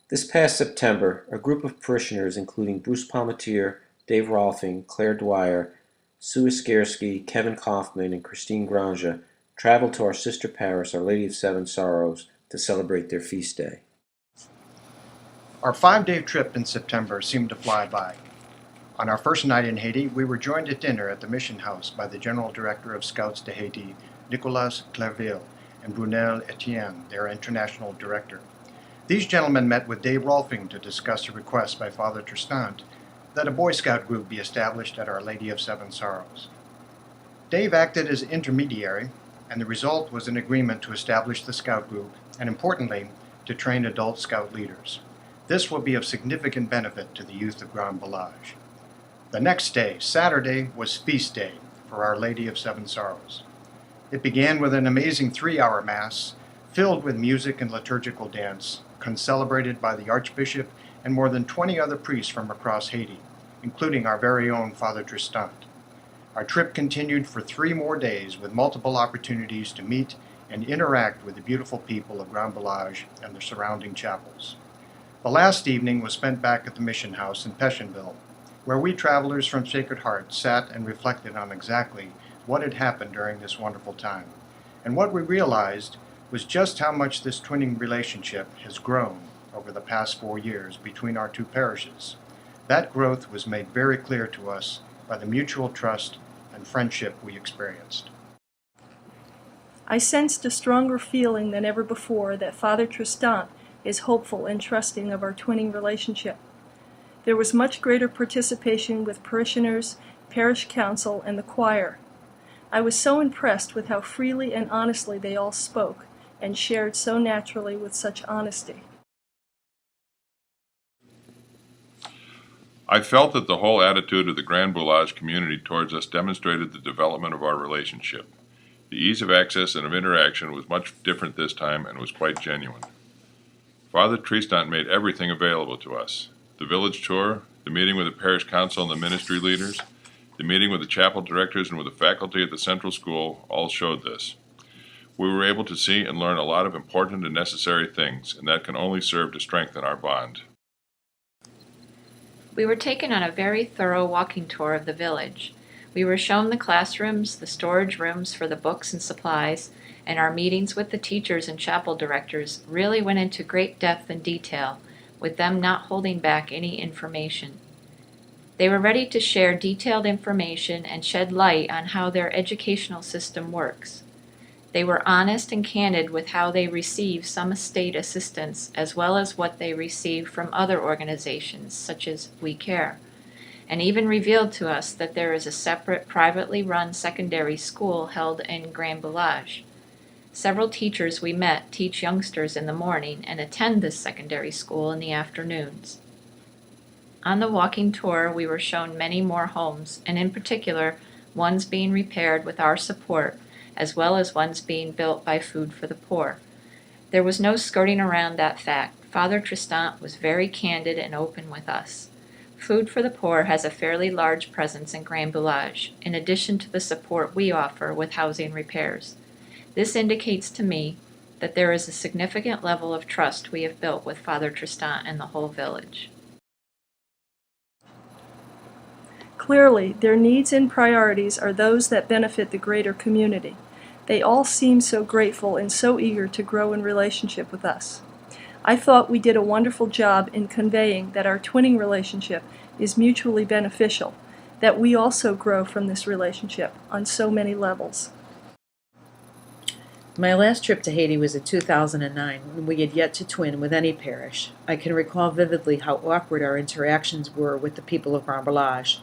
This past September, a group of parishioners including Bruce Palmatier, Dave Rolfing, Claire Dwyer, Sue Iskerski, Kevin Kaufman, and Christine Granja traveled to our sister parish, Our Lady of Seven Sorrows, to celebrate their feast day. Our 5-day trip in September seemed to fly by. On our first night in Haiti, we were joined at dinner at the mission house by the General Director of Scouts to Haiti, Nicolas Clairville, and Brunel Etienne, their International Director. These gentlemen met with Dave Rolfing to discuss a request by Father Tristan that a Boy Scout group be established at Our Lady of Seven Sorrows. Dave acted as intermediary, and the result was an agreement to establish the Scout group, and importantly, to train adult Scout leaders. This will be of significant benefit to the youth of Grand Village. The next day, Saturday, was feast day for Our Lady of Seven Sorrows. It began with an amazing 3-hour Mass, filled with music and liturgical dance, concelebrated by the Archbishop and more than 20 other priests from across Haiti, including our very own Father Tristan. Our trip continued for 3 more days with multiple opportunities to meet and interact with the beautiful people of Grand Village and the surrounding chapels. The last evening was spent back at the mission house in Pétionville, where we travelers from Sacred Heart sat and reflected on exactly what had happened during this wonderful time. And what we realized was just how much this twinning relationship has grown over the past 4 years between our 2 parishes. That growth was made very clear to us by the mutual trust and friendship we experienced. I sensed a stronger feeling than ever before that Father Tristan is hopeful and trusting of our twinning relationship. There was much greater participation with parishioners, parish council, and the choir. I was so impressed with how freely and honestly they all spoke, and shared so naturally with such honesty. I felt that the whole attitude of the Grand Boulage community towards us demonstrated the development of our relationship. The ease of access and of interaction was much different this time and was quite genuine. Father Tristan made everything available to us. The village tour, the meeting with the parish council and the ministry leaders, the meeting with the chapel directors and with the faculty at the central school all showed this. We were able to see and learn a lot of important and necessary things, and that can only serve to strengthen our bond. We were taken on a very thorough walking tour of the village. We were shown the classrooms, the storage rooms for the books and supplies, and our meetings with the teachers and chapel directors really went into great depth and detail, with them not holding back any information. They were ready to share detailed information and shed light on how their educational system works. They were honest and candid with how they receive some state assistance as well as what they receive from other organizations such as We Care, and even revealed to us that there is a separate privately run secondary school held in Grand Village. Several teachers we met teach youngsters in the morning and attend this secondary school in the afternoons. On the walking tour, we were shown many more homes, and in particular, ones being repaired with our support, as well as ones being built by Food for the Poor. There was no skirting around that fact. Father Tristan was very candid and open with us. Food for the Poor has a fairly large presence in Grand Village, in addition to the support we offer with housing repairs. This indicates to me that there is a significant level of trust we have built with Father Tristan and the whole village. Clearly, their needs and priorities are those that benefit the greater community. They all seem so grateful and so eager to grow in relationship with us. I thought we did a wonderful job in conveying that our twinning relationship is mutually beneficial, that we also grow from this relationship on so many levels. My last trip to Haiti was in 2009, when we had yet to twin with any parish. I can recall vividly how awkward our interactions were with the people of Grand Village.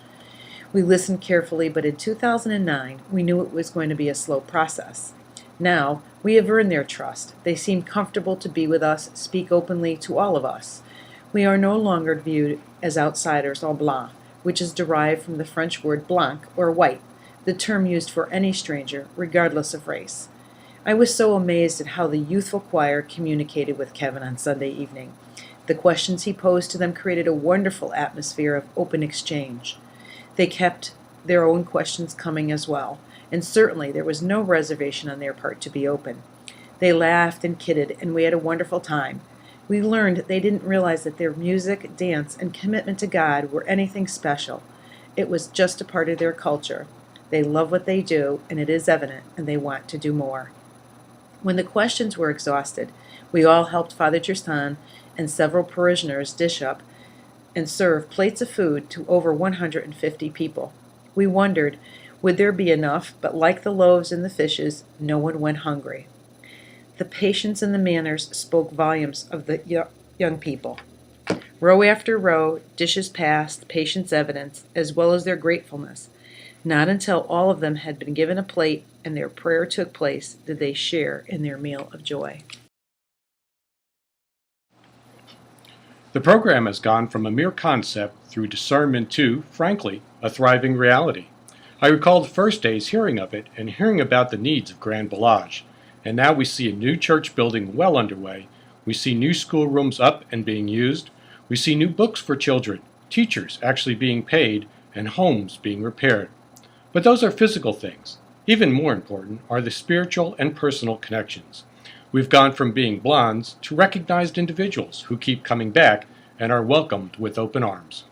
We listened carefully, but in 2009, we knew it was going to be a slow process. Now, we have earned their trust. They seem comfortable to be with us, speak openly to all of us. We are no longer viewed as outsiders en blanc, which is derived from the French word blanc, or white, the term used for any stranger, regardless of race. I was so amazed at how the youthful choir communicated with Kevin on Sunday evening. The questions he posed to them created a wonderful atmosphere of open exchange. They kept their own questions coming as well, and certainly there was no reservation on their part to be open. They laughed and kidded, and we had a wonderful time. We learned they didn't realize that their music, dance, and commitment to God were anything special. It was just a part of their culture. They love what they do, and it is evident, and they want to do more. When the questions were exhausted, we all helped Father Tristan and several parishioners dish up and serve plates of food to over 150 people. We wondered, would there be enough? But like the loaves and the fishes, no one went hungry. The patience and the manners spoke volumes of the young people. Row after row, dishes passed, patience evidenced, as well as their gratefulness. Not until all of them had been given a plate and their prayer took place did they share in their meal of joy. The program has gone from a mere concept through discernment to, frankly, a thriving reality. I recall the first days hearing of it and hearing about the needs of Grand Village. And now we see a new church building well underway. We see new schoolrooms up and being used. We see new books for children, teachers actually being paid, and homes being repaired. But those are physical things. Even more important are the spiritual and personal connections. We've gone from being blondes to recognized individuals who keep coming back and are welcomed with open arms.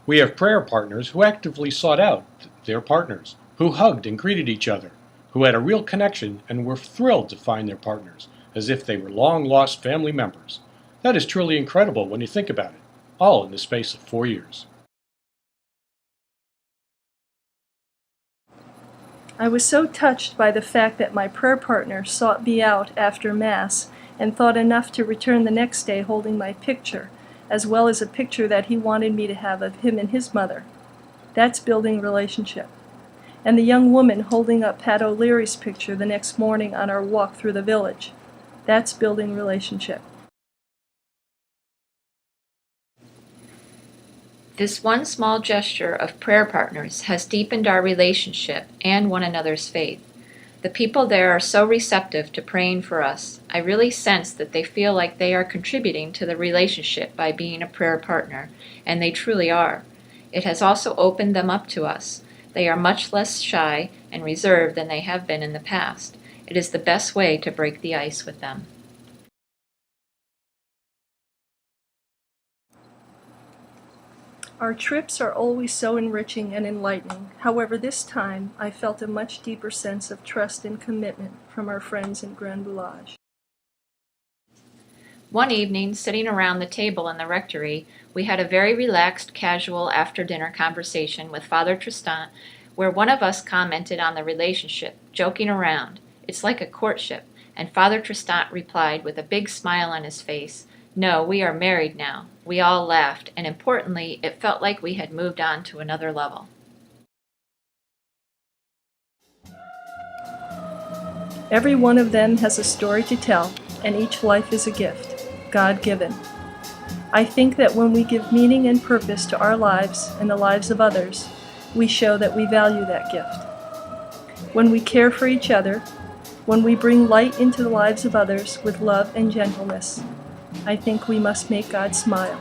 We have prayer partners who actively sought out their partners, who hugged and greeted each other, who had a real connection and were thrilled to find their partners, as if they were long-lost family members. That is truly incredible when you think about it, all in the space of 4 years. I was so touched by the fact that my prayer partner sought me out after Mass and thought enough to return the next day holding my picture, as well as a picture that he wanted me to have of him and his mother. That's building relationship. And the young woman holding up Pat O'Leary's picture the next morning on our walk through the village. That's building relationship. This one small gesture of prayer partners has deepened our relationship and one another's faith. The people there are so receptive to praying for us. I really sense that they feel like they are contributing to the relationship by being a prayer partner, and they truly are. It has also opened them up to us. They are much less shy and reserved than they have been in the past. It is the best way to break the ice with them. Our trips are always so enriching and enlightening. However, this time I felt a much deeper sense of trust and commitment from our friends in Grand Village. One evening, sitting around the table in the rectory, we had a very relaxed, casual after-dinner conversation with Father Tristan, where one of us commented on the relationship, joking around. It's like a courtship, and Father Tristan replied with a big smile on his face, "No, we are married now." We all laughed, and importantly, it felt like we had moved on to another level. Every one of them has a story to tell, and each life is a gift, God-given. I think that when we give meaning and purpose to our lives and the lives of others, we show that we value that gift. When we care for each other, when we bring light into the lives of others with love and gentleness, I think we must make God smile.